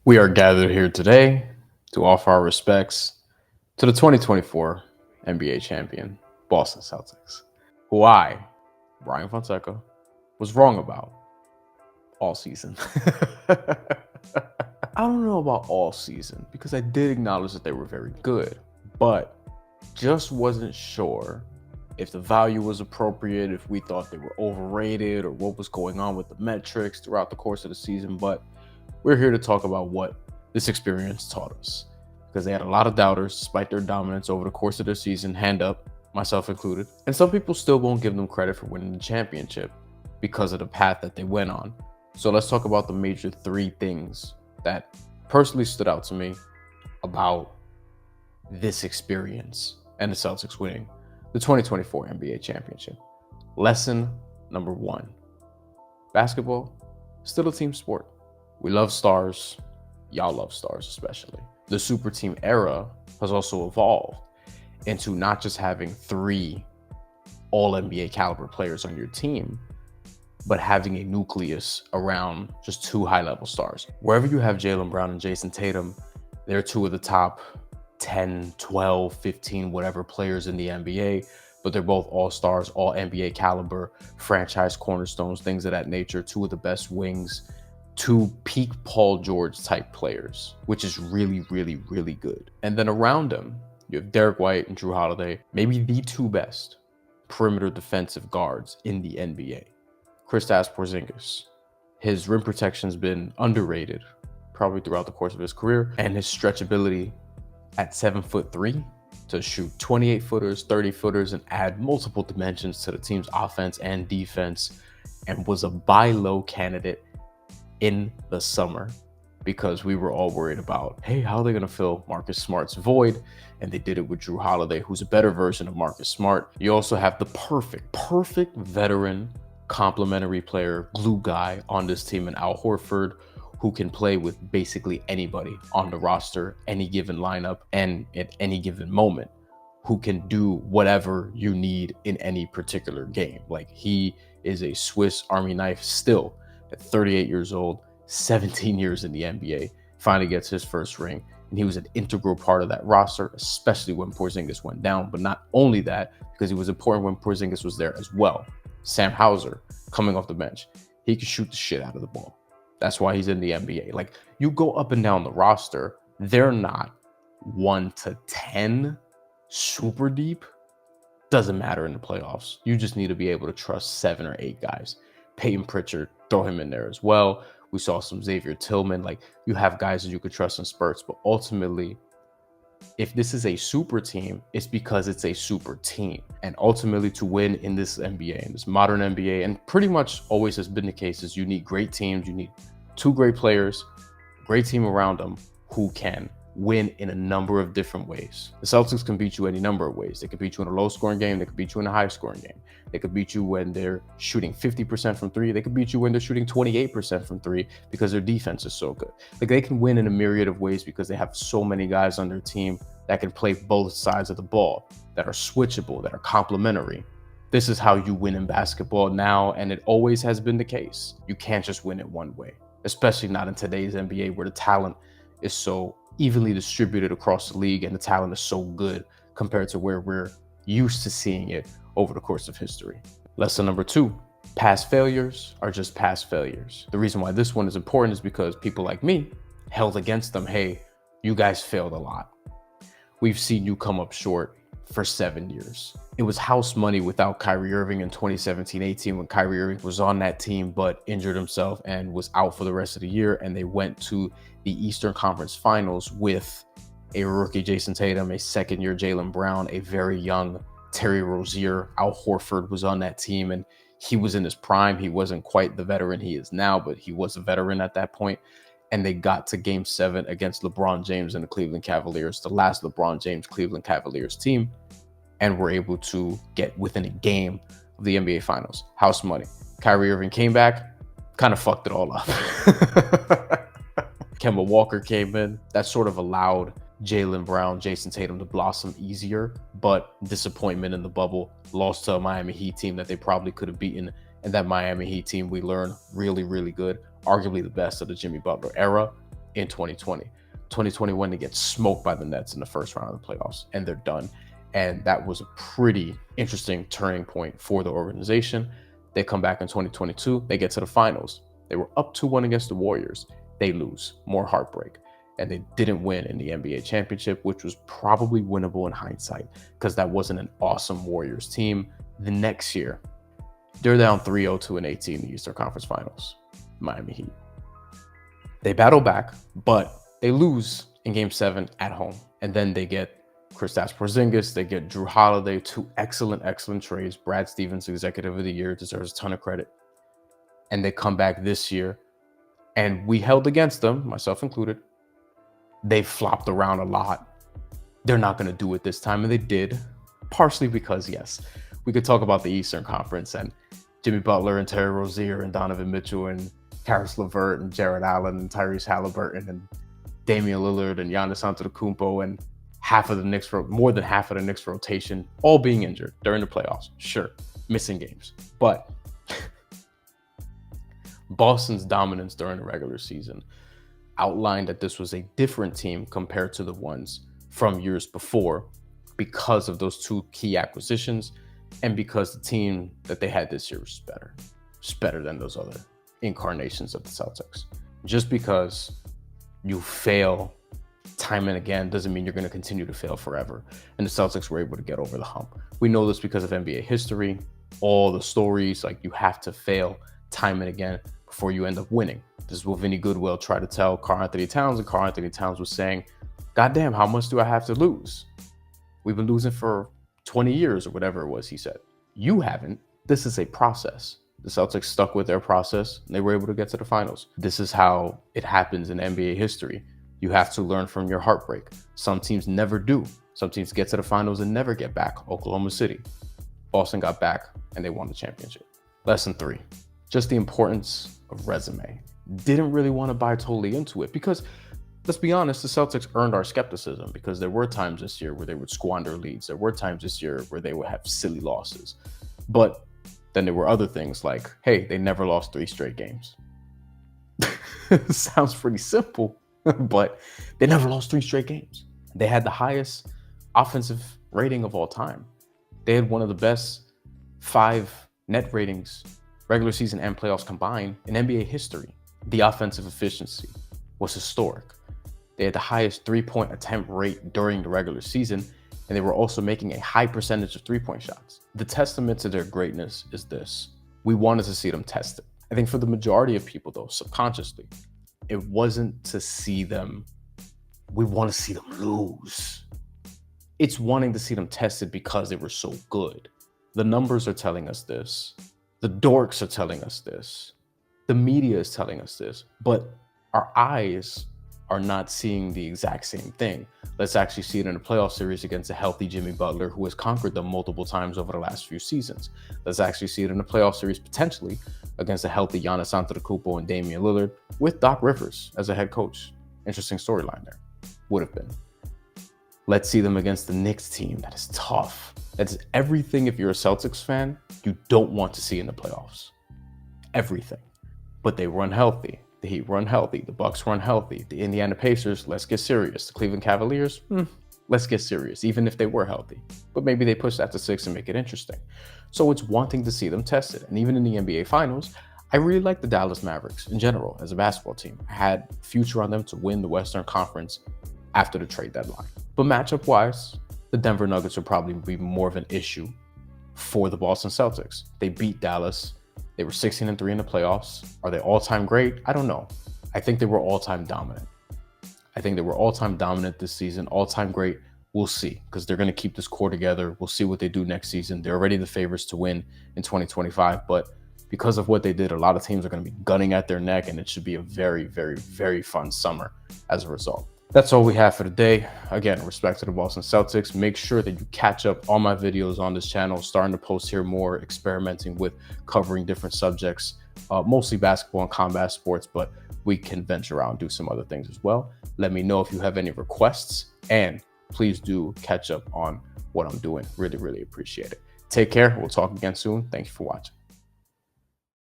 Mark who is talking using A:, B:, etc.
A: We are gathered here today to offer our respects to the 2024 NBA Champion Boston Celtics, who Bryan Fonseca, was wrong about all season. I don't know about all season because I did acknowledge that they were very good, but just wasn't sure if the value was appropriate, if we thought they were overrated, or what was going on with the metrics throughout the course of the season. But we're here to talk about what this experience taught us, because they had a lot of doubters despite their dominance over the course of their season, hand up, myself included. And some people still won't give them credit for winning the championship because of the path that they went on. So let's talk about the major three things that personally stood out to me about this experience and the Celtics winning the 2024 NBA Championship. Lesson number one: basketball, still a team sport. We love stars. Y'all love stars especially. The super team era has also evolved into not just having three all NBA caliber players on your team, but having a nucleus around just two high-level stars. Wherever you have Jaylen Brown and Jason Tatum, they're two of the top 10, 12, 15, whatever players in the NBA, but they're both all-stars, all NBA caliber, franchise cornerstones, things of that nature, two of the best wings, two peak Paul George type players, which is really, really, really good. And then around them, you have Derek White and Jrue Holiday, maybe the two best perimeter defensive guards in the NBA. Kristaps Porzingis, his rim protection's been underrated probably throughout the course of his career, and his stretchability at 7'3" to shoot 28 footers, 30 footers, and add multiple dimensions to the team's offense and defense, and was a buy low candidate in the summer because we were all worried about, hey, how are they going to fill Marcus Smart's void? And they did it with Jrue Holiday, who's a better version of Marcus Smart. You also have the perfect veteran complementary player, glue guy on this team in Al Horford, who can play with basically anybody on the roster, any given lineup, and at any given moment, who can do whatever you need in any particular game. Like, he is a Swiss Army knife still at 38 years old, 17 years in the NBA, finally gets his first ring. And he was an integral part of that roster, especially when Porzingis went down. But not only that, because he was important when Porzingis was there as well. Sam Hauser, coming off the bench, he can shoot the shit out of the ball. That's why he's in the NBA. Like, you go up and down the roster, they're not 1 to 10 super deep. Doesn't matter in the playoffs. You just need to be able to trust 7 or 8 guys. Peyton Pritchard, throw him in there as well. We saw some Xavier Tillman. Like, you have guys that you could trust in spurts, but ultimately, if this is a super team, it's because it's a super team. And ultimately, to win in this NBA, in this modern NBA, and pretty much always has been the case, is you need great teams. You need two great players, great team around them who can win in a number of different ways. The Celtics can beat you any number of ways. They could beat you in a low-scoring game. They could beat you in a high-scoring game. They could beat you when they're shooting 50% from three. They could beat you when they're shooting 28% from three because their defense is so good. Like, they can win in a myriad of ways because they have so many guys on their team that can play both sides of the ball, that are switchable, that are complementary. This is how you win in basketball now, and it always has been the case. You can't just win it one way, especially not in today's NBA where the talent is so evenly distributed across the league and the talent is so good compared to where we're used to seeing it over the course of history. Lesson number two: past failures are just past failures. The reason why this one is important is because people like me held against them, hey, you guys failed a lot. We've seen you come up short for 7 years. It was house money without Kyrie Irving in 2017-18 when Kyrie Irving was on that team but injured himself and was out for the rest of the year, and they went to the Eastern Conference Finals with a rookie Jason Tatum, a second-year Jaylen Brown, a very young Terry Rozier. Al Horford was on that team, and he was in his prime. He wasn't quite the veteran he is now, but he was a veteran at that point. And they got to Game 7 against LeBron James and the Cleveland Cavaliers, the last LeBron James Cleveland Cavaliers team, and were able to get within a game of the NBA Finals. House money. Kyrie Irving came back, kind of fucked it all up. Kemba Walker came in. That sort of allowed Jaylen Brown, Jason Tatum to blossom easier, but disappointment in the bubble, lost to a Miami Heat team that they probably could have beaten. And that Miami Heat team, we learned, really, really good, arguably the best of the Jimmy Butler era. in 2020. 2021, they get smoked by the Nets in the first round of the playoffs, and they're done. And that was a pretty interesting turning point for the organization. They come back in 2022, they get to the finals. They were up 2-1 against the Warriors. They lose, more heartbreak. And they didn't win in the NBA championship, which was probably winnable in hindsight because that wasn't an awesome Warriors team. The next year, they're down 3-0 to an 18 in the Eastern Conference Finals, Miami Heat. They battle back, but they lose in Game 7 at home. And then they get Kristaps Porzingis, they get Drew Holiday, 2 excellent trades. Brad Stevens, Executive of the Year, deserves a ton of credit. And they come back this year, and we held against them, myself included. They flopped around a lot. They're not going to do it this time, and they did, partially because, yes, we could talk about the Eastern Conference and Jimmy Butler and Terry Rozier and Donovan Mitchell and Karis LeVert and Jared Allen and Tyrese Halliburton and Damian Lillard and Giannis Antetokounmpo and more than half of the Knicks rotation all being injured during the playoffs. Sure, missing games, but Boston's dominance during the regular season outlined that this was a different team compared to the ones from years before because of those 2 key acquisitions and because the team that they had this year was better. It's better than those other incarnations of the Celtics. Just because you fail time and again doesn't mean you're going to continue to fail forever. And the Celtics were able to get over the hump. We know this because of NBA history, all the stories, like you have to fail time and again before you end up winning. This is what Vinny Goodwill tried to tell Karl-Anthony Towns, and Karl-Anthony Towns was saying, God damn, how much do I have to lose? We've been losing for 20 years or whatever it was, he said. You haven't. This is a process. The Celtics stuck with their process, and they were able to get to the finals. This is how it happens in NBA history. You have to learn from your heartbreak. Some teams never do. Some teams get to the finals and never get back. Oklahoma City. Boston got back, and they won the championship. Lesson 3, just the importance of resume. Didn't really want to buy totally into it because, let's be honest, the Celtics earned our skepticism because there were times this year where they would squander leads. There were times this year where they would have silly losses. But then there were other things like, hey, they never lost 3 straight games. Sounds pretty simple, but they never lost 3 straight games. They had the highest offensive rating of all time. They had one of the best 5 net ratings, regular season and playoffs combined, in NBA history. The offensive efficiency was historic. They had the highest 3-point attempt rate during the regular season, and they were also making a high percentage of 3-point shots. The testament to their greatness is this. We wanted to see them tested. I think for the majority of people, though, subconsciously, it wasn't to see them. We want to see them lose. It's wanting to see them tested because they were so good. The numbers are telling us this. The dorks are telling us this. The media is telling us this. But our eyes are not seeing the exact same thing. Let's actually see it in a playoff series against a healthy Jimmy Butler who has conquered them multiple times over the last few seasons. Let's actually see it in a playoff series potentially against a healthy Giannis Antetokounmpo and Damian Lillard with Doc Rivers as a head coach. Interesting storyline there. Would have been. Let's see them against the Knicks team that is tough. That's everything if you're a Celtics fan you don't want to see in the playoffs. Everything. But they run healthy. The Heat run healthy. The Bucks run healthy. The Indiana Pacers, let's get serious. The Cleveland Cavaliers, let's get serious, even if they were healthy. But maybe they push that to 6 and make it interesting. So it's wanting to see them tested. And even in the NBA Finals, I really like the Dallas Mavericks in general as a basketball team. I had future on them to win the Western Conference after the trade deadline. But matchup-wise, the Denver Nuggets would probably be more of an issue for the Boston Celtics. They beat Dallas. They were 16-3 in the playoffs. Are they all-time great? I don't know. I think they were all-time dominant. I think they were all-time dominant this season. All-time great. We'll see, because they're going to keep this core together. We'll see what they do next season. They're already the favorites to win in 2025, but because of what they did, a lot of teams are going to be gunning at their neck, and it should be a very, very, very fun summer as a result. That's all we have for today. Again, respect to the Boston Celtics. Make sure that you catch up on my videos on this channel. Starting to post here more, experimenting with covering different subjects, mostly basketball and combat sports, but we can venture out and do some other things as well. Let me know if you have any requests, and please do catch up on what I'm doing. Really, really appreciate it. Take care. We'll talk again soon. Thank you for watching.